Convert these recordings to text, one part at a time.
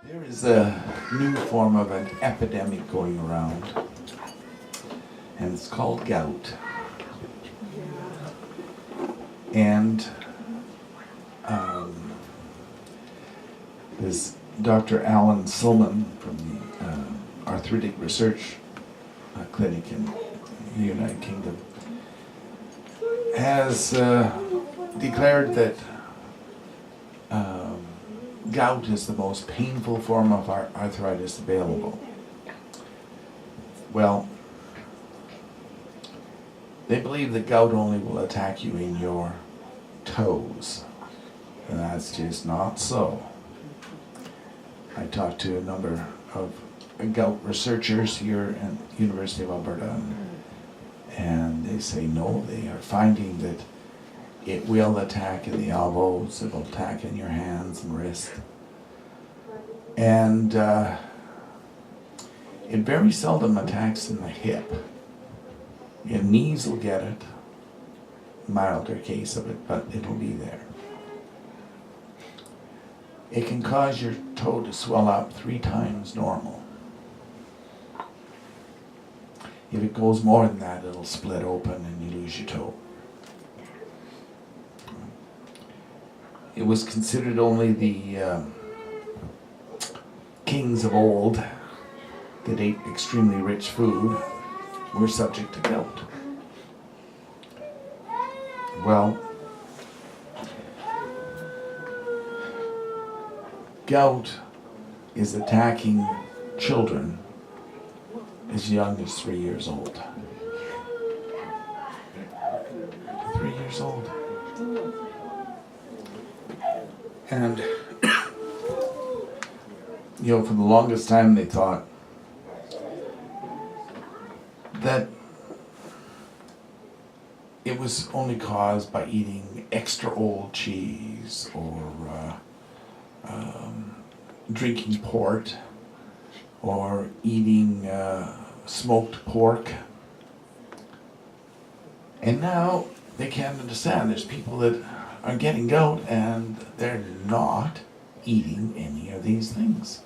There is a new form of an epidemic going around, and it's called gout. And this Dr. Alan Silman from the Arthritic Research Clinic in the United Kingdom has declared that gout is the most painful form of arthritis available. Well, they believe that gout only will attack you in your toes, and that's just not so. I talked to a number of gout researchers here at the University of Alberta, and they say no, they are finding that it will attack in the elbows, it will attack in your hands and wrists. And it very seldom attacks in the hip. Your knees will get it, milder case of it, but it'll be there. It can cause your toe to swell up 3 times normal. If it goes more than that, it'll split open and you lose your toe. It was considered only the kings of old that ate extremely rich food were subject to gout. Well, gout is attacking children as young as 3 years old. 3 years old. And, for the longest time they thought that it was only caused by eating extra old cheese or drinking port or eating smoked pork. And now they can't understand. There's people that are getting gout and they're not eating any of these things.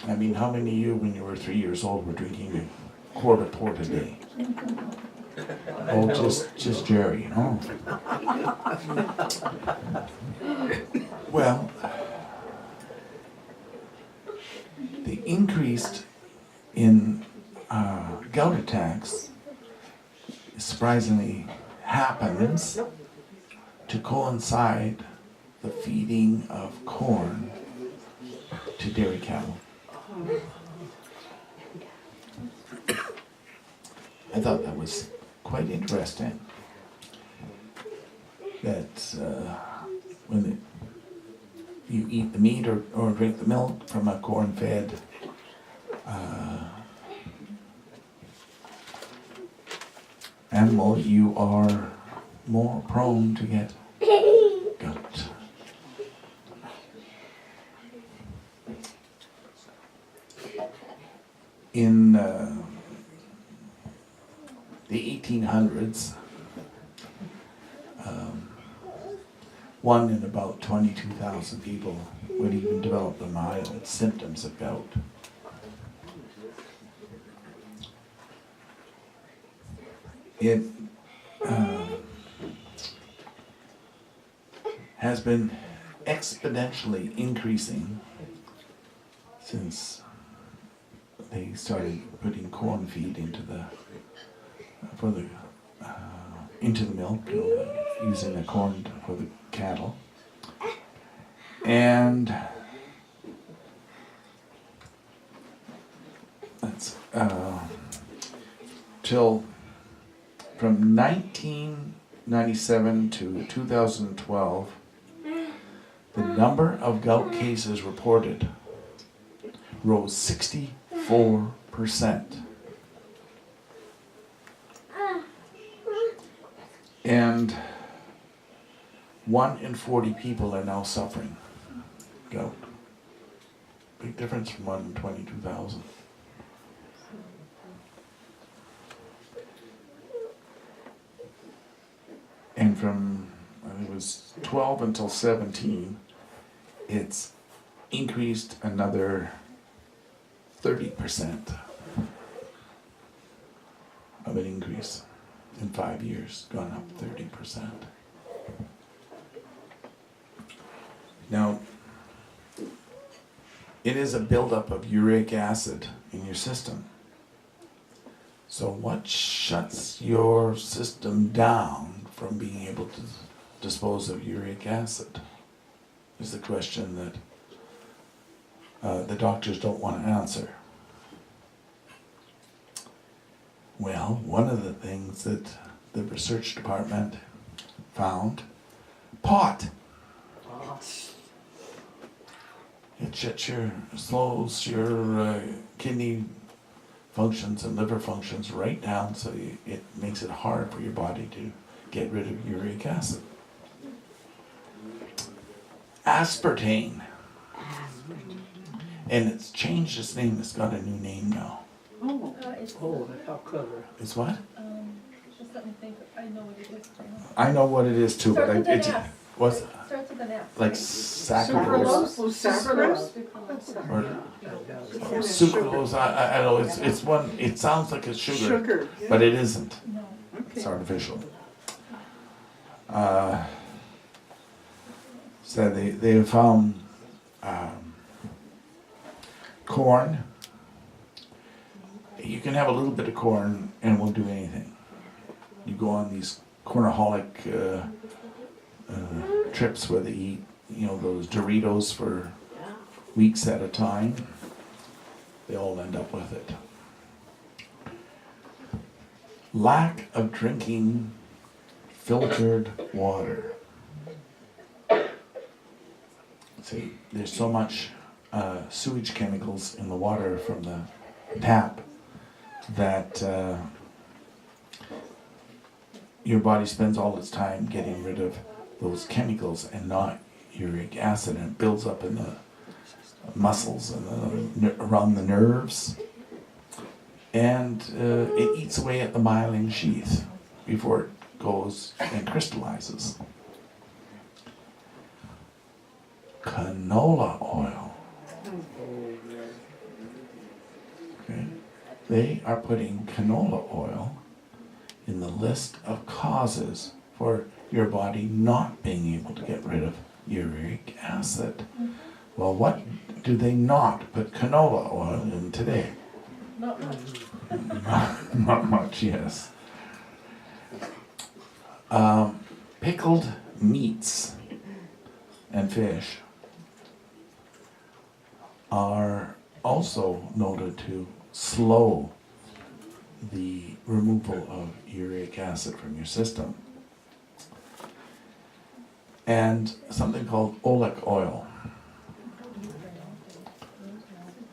I mean, how many of you, when you were 3 years old, were drinking a quart of port a day? Oh, just Jerry, no? Well, the increase in gout attacks surprisingly happens to coincide the feeding of corn to dairy cattle. I thought that was quite interesting, that when you eat the meat or drink the milk from a corn-fed animal, you are more prone to get gout. In the 1800s, one in about 22,000 people would even develop the mild symptoms of gout. It has been exponentially increasing since they started putting corn feed into the milk, using the corn for the cattle, and that's till from 1997 to 2012, the number of gout cases reported rose 64%. And 1 in 40 people are now suffering gout. Big difference from 1 in 22,000. And from, I think it was 12 until 17, it's increased another 30% of an increase in 5 years, gone up 30%. Now, it is a buildup of uric acid in your system. So what shuts your system down from being able to dispose of uric acid is the question that the doctors don't want to answer. Well, one of the things that the research department found, pot. It slows your kidney functions and liver functions right down, so it makes it hard for your body to get rid of uric acid. Aspartame. And it's changed its name, it's got a new name now. How clever. It's what? Just let me think, I know what it is. I know what it is too, but Starts with it's an S. what's Starts with an S. like saccharose Sucralose. or sucralose. I know it's one. It sounds like it's sugar, but it isn't. No. It's artificial. So they found corn. You can have a little bit of corn and it won't do anything. You go on these cornaholic trips where they eat, those Doritos for weeks at a time. They all end up with it. Lack of drinking filtered water. See, there's so much sewage chemicals in the water from the tap that your body spends all its time getting rid of those chemicals and not uric acid, and it builds up in the muscles and around the nerves, and it eats away at the myelin sheath before it goes and crystallizes. Canola oil. Okay. They are putting canola oil in the list of causes for your body not being able to get rid of uric acid. Well, what do they not put canola oil in today? Not much. Not much, yes. Pickled meats and fish are also noted to slow the removal of uric acid from your system. And something called oleic oil.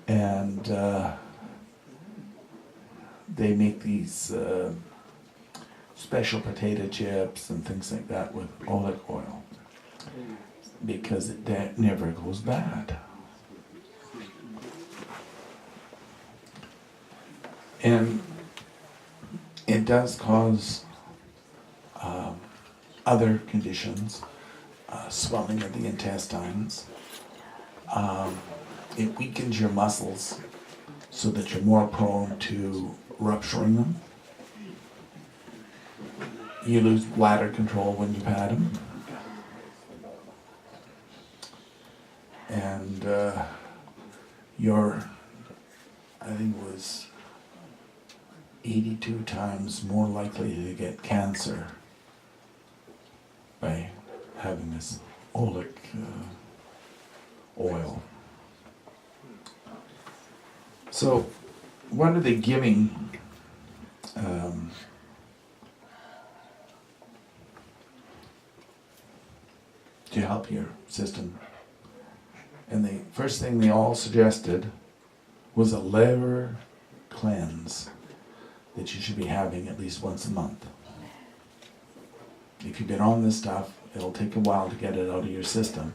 And they make these special potato chips and things like that with oleic oil because it never goes bad. And it does cause other conditions, swelling of the intestines. It weakens your muscles so that you're more prone to rupturing them. You lose bladder control when you've had them. And you're, I think it was 82 times more likely to get cancer by having this oleic oil. So, what are they giving to help your system? And the first thing they all suggested was a liver cleanse that you should be having at least once a month. If you've been on this stuff, it'll take a while to get it out of your system,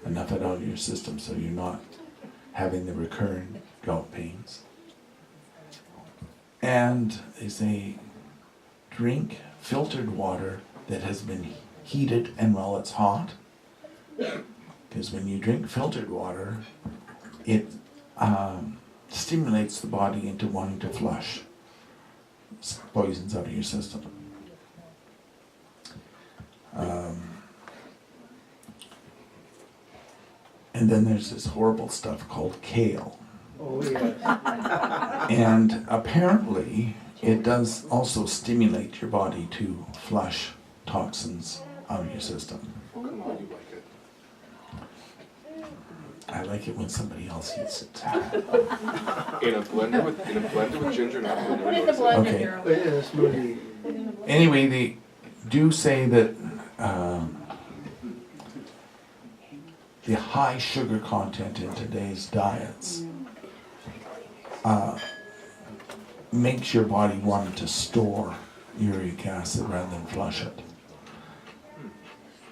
enough it out of your system so you're not having the recurrent gout pains. And they say drink filtered water that has been heat it and while it's hot. Because when you drink filtered water, it stimulates the body into wanting to flush poisons out of your system. And then there's this horrible stuff called kale. Oh, yes. And apparently, it does also stimulate your body to flush toxins out of your system. Come on, you like it. I like it when somebody else eats it. In a blender with ginger, not blender. Put it in the with blender, Okay. Daryl. Put it in a smoothie. Put it in the blender. Anyway, they do say that the high sugar content in today's diets makes your body want to store uric acid rather than flush it.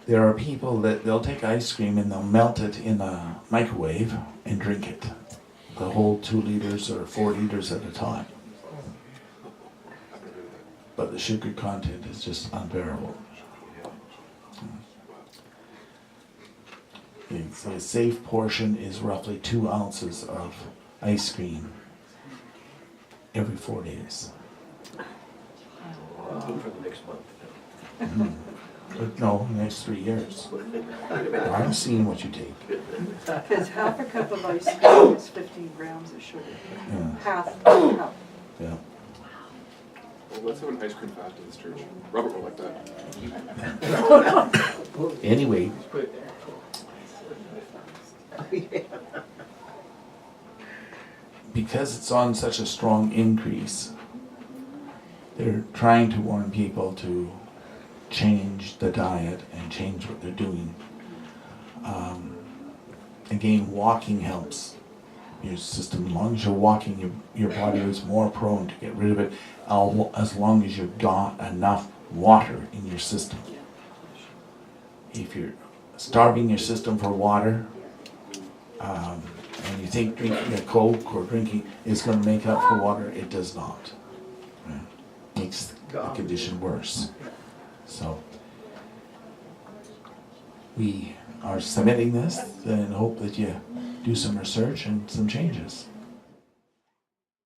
There are people that they'll take ice cream and they'll melt it in a microwave and drink it. The whole 2 liters or 4 liters at a time. But the sugar content is just unbearable. The safe portion is roughly 2 ounces of ice cream every 4 days. For the next month. But no, next 3 years. I've seen what you take. Because half a cup of ice cream is 15 grams of sugar. Yeah, Half a cup. yeah. Well, let's have an ice cream fast in this church. Robert will like that. Anyway, Put it there. because it's on such a strong increase, they're trying to warn people to change the diet and change what they're doing. Again, walking helps your system. As long as you're walking, your body is more prone to get rid of it, as long as you've got enough water in your system. If you're starving your system for water, and you think drinking a Coke or drinking is going to make up for water, it does not. It makes the condition worse. So we are submitting this and hope that you do some research and some changes.